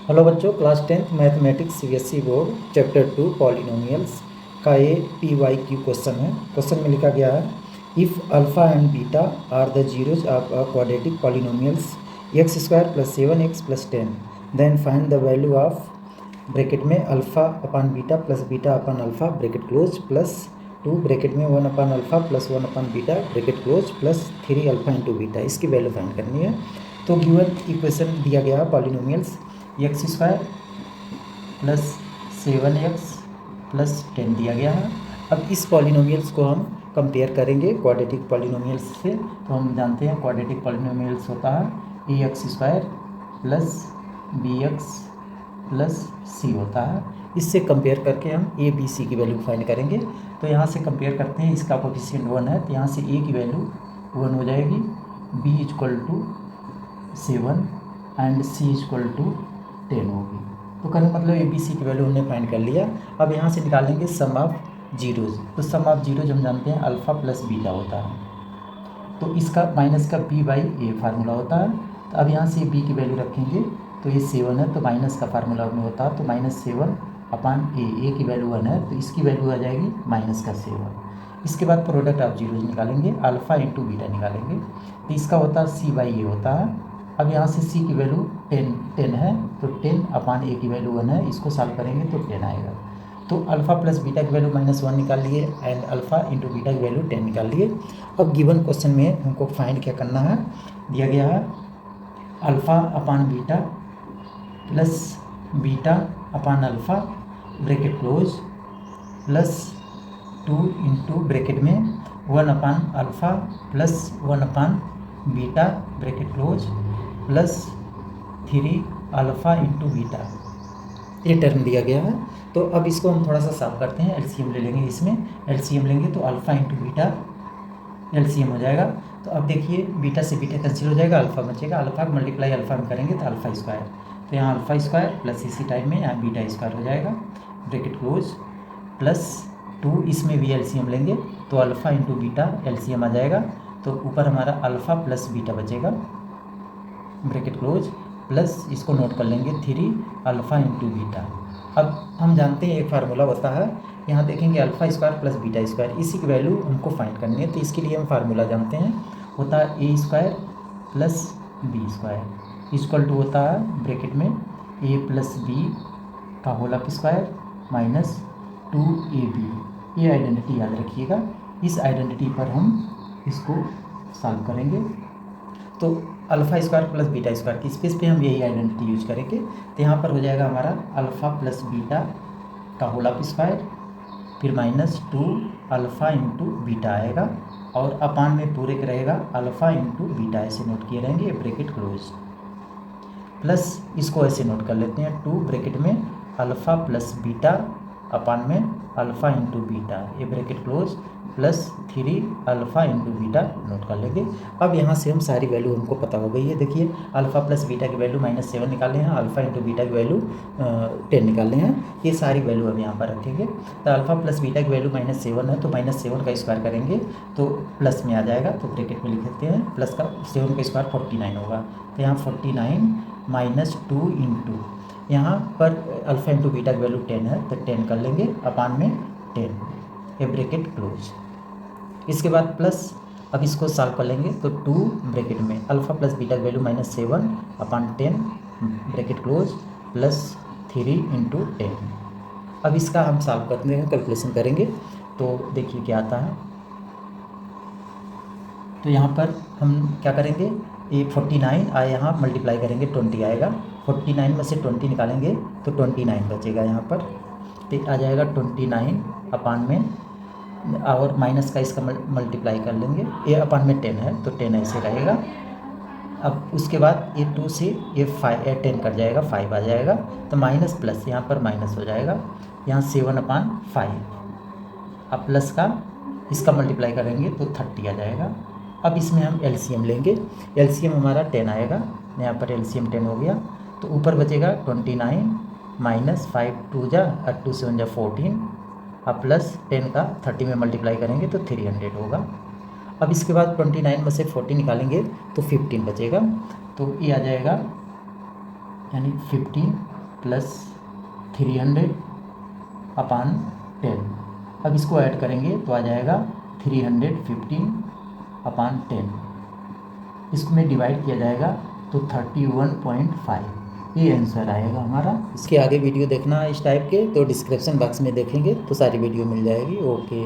Hello बच्चों, class 10th mathematics CBSE board chapter 2 polynomials का ये PYQ क्वेश्चन है। क्वेश्चन में लिखा गया है, if alpha and beta are the zeros of a quadratic polynomials x² + 7x + 10 then find the value of bracket में alpha upon beta plus beta upon alpha bracket close plus 2 bracket में 1 upon alpha plus 1 upon beta bracket close plus 3 alpha into beta, इसकी value find करनी है। तो given equation दिया गया है polynomials x² + 7x + 10 दिया गया है। अब इस पॉलिनोमियल्स को हम कंपेयर करेंगे क्वाड्रेटिक पॉलिनोमियल्स से। तो हम जानते हैं क्वाड्रेटिक पॉलिनोमियल्स होता है ax² + bx + c होता है। इससे कंपेयर करके हम a b c की वैल्यू फाइंड करेंगे। तो यहाँ से कंपेयर करते हैं, इसका कोफिशिएंट 1 है तो यहाँ से a की वैल्यू 1 हो जाएगी, b = 7 एंड c = 10 होगी। तो कहने का मतलब ABC की वैल्यू हमने फाइंड कर लिया। अब यहाँ से निकालेंगे सम ऑफ जीरोज। तो सम ऑफ जीरोज हम जानते हैं अल्फ़ा प्लस बीटा होता है, तो इसका माइनस का b/a फार्मूला होता है। तो अब यहाँ से b की वैल्यू रखेंगे, तो ये 7 है तो माइनस का फार्मूला में होता है, तो -7 अपान a की वैल्यू 1 है तो इसकी वैल्यू आ जाएगी -7। इसके बाद प्रोडक्ट ऑफ जीरोज निकालेंगे, अल्फ़ा इंटू बीटा निकालेंगे, तो इसका होता है c/a होता है। अब यहाँ से c की वैल्यू 10 है तो 10 अपान a की वैल्यू 1 है, इसको सॉल्व करेंगे तो 10 आएगा। तो अल्फ़ा प्लस बीटा की वैल्यू -1 निकाल लिए एंड अल्फ़ा इंटू बीटा की वैल्यू 10 निकाल लिए। अब गिवन क्वेश्चन में हमको फाइंड क्या करना है, दिया गया है alpha upon beta plus beta upon alpha bracket close plus 2 into bracket में 1 upon alpha plus 1 upon beta bracket close plus 3 alpha into beta, ये टर्म दिया गया है। तो अब इसको हम थोड़ा सा साफ करते हैं, एलसीएम ले लेंगे। इसमें एलसीएम लेंगे तो अल्फ़ा इंटू बीटा एलसीएम हो जाएगा। तो अब देखिए बीटा से बीटा कैंसिल हो जाएगा, अल्फ़ा बचेगा, अल्फ़ा को मल्टीप्लाई अल्फ़ा में करेंगे तो अल्फ़ा², तो यहाँ अल्फ़ा² प्लस इसी टाइम में यहाँ बीटा² हो जाएगा ब्रैकेट क्लोज प्लस 2, इसमें भी एलसीएम लेंगे तो अल्फ़ा इंटू बीटा एलसीएम आ जाएगा, तो ऊपर हमारा अल्फ़ा प्लस बीटा बचेगा ब्रैकेट क्लोज प्लस इसको नोट कर लेंगे 3 अल्फ़ा इंटू बीटा। अब हम जानते हैं एक फार्मूला होता है, यहाँ देखेंगे अल्फ़ा² प्लस बीटा², इसी की वैल्यू हमको फाइंड करनी है। तो इसके लिए हम फार्मूला जानते हैं, होता है a² plus b² equal to होता है ब्रैकेट में a प्लस b का whole of square minus 2ab। ये आइडेंटिटी याद रखिएगा, इस आइडेंटिटी पर हम इसको सॉल्व करेंगे। तो अल्फ़ा² प्लस बीटा² की स्पेस पे हम यही आइडेंटिटी यूज करेंगे। तो यहाँ पर हो जाएगा हमारा अल्फ़ा प्लस बीटा का होल ऑफ स्क्वायर फिर -2 अल्फ़ा इंटू बीटा आएगा और अपान में पूरे का रहेगा अल्फ़ा इंटू बीटा, ऐसे नोट किए रहेंगे ब्रैकेट क्लोज प्लस इसको ऐसे नोट कर लेते हैं 2 ब्रैकेट में अल्फ़ा प्लस बीटा अपान में अल्फ़ा इंटू बीटा, ये bracket close plus 3 alpha into beta note कर लेंगे। अब यहाँ से हम सारी वैल्यू हमको पता हो गई है। देखिए अल्फ़ा प्लस बीटा की वैल्यू -7 निकाले हैं, अल्फ़ा इंटू बीटा की वैल्यू 10 निकाले हैं, ये सारी वैल्यू अब यहाँ पर रखेंगे। तो अल्फ़ा प्लस बीटा की वैल्यू -7 है तो -7 का स्क्वायर करेंगे तो प्लस में आ जाएगा, तो ब्रैकेट में लिख देते हैं, प्लस का 7 का स्क्वायर 49 होगा। तो यहाँ 49 - 2 इंटू यहाँ पर अल्फ़ा इंटू बीटा की वैल्यू 10 है तो 10 कर लेंगे अपान में 10, ए ब्रैकेट क्लोज। इसके बाद प्लस अब इसको सॉल्व कर लेंगे तो 2 ब्रैकेट में अल्फ़ा प्लस बीटा की वैल्यू -7 अपान 10 ब्रैकेट क्लोज प्लस 3 इंटू 10। अब इसका हम सॉल्व करते हैं, कैलकुलेशन करेंगे तो देखिए क्या आता है। तो यहाँ पर हम क्या करेंगे, ये 49 आए, यहाँ मल्टीप्लाई करेंगे 20 आएगा, 49 में से 20 निकालेंगे तो 29 बचेगा यहाँ पर, तो आ जाएगा 29 अपान में और माइनस का इसका मल्टीप्लाई कर लेंगे, ये अपान में 10 है तो 10 ऐसे रहेगा। अब उसके बाद ये 2 से ये 10 कट जाएगा, 5 आ जाएगा, तो माइनस प्लस यहाँ पर माइनस हो जाएगा, यहाँ 7/5, अब प्लस का इसका मल्टीप्लाई करेंगे तो 30 आ जाएगा। अब इसमें हम एलसीएम लेंगे, एलसीएम हमारा 10 आएगा, यहाँ पर एलसीएम 10 हो गया, तो ऊपर बचेगा 29 माइनस 5 2 जा 2 7 जा 14, अब प्लस 10 का 30 में मल्टीप्लाई करेंगे तो 300 होगा। अब इसके बाद 29 में से 40 निकालेंगे तो 15 बचेगा, तो ये आ जाएगा यानी 15 प्लस 300 अपान 10। अब इसको ऐड करेंगे तो आ जाएगा 315 अपान 10। इसमें डिवाइड किया जाएगा तो 31.5 ये आंसर आएगा हमारा। इसके आगे वीडियो देखना है इस टाइप के तो डिस्क्रिप्शन बॉक्स में देखेंगे तो सारी वीडियो मिल जाएगी। ओके।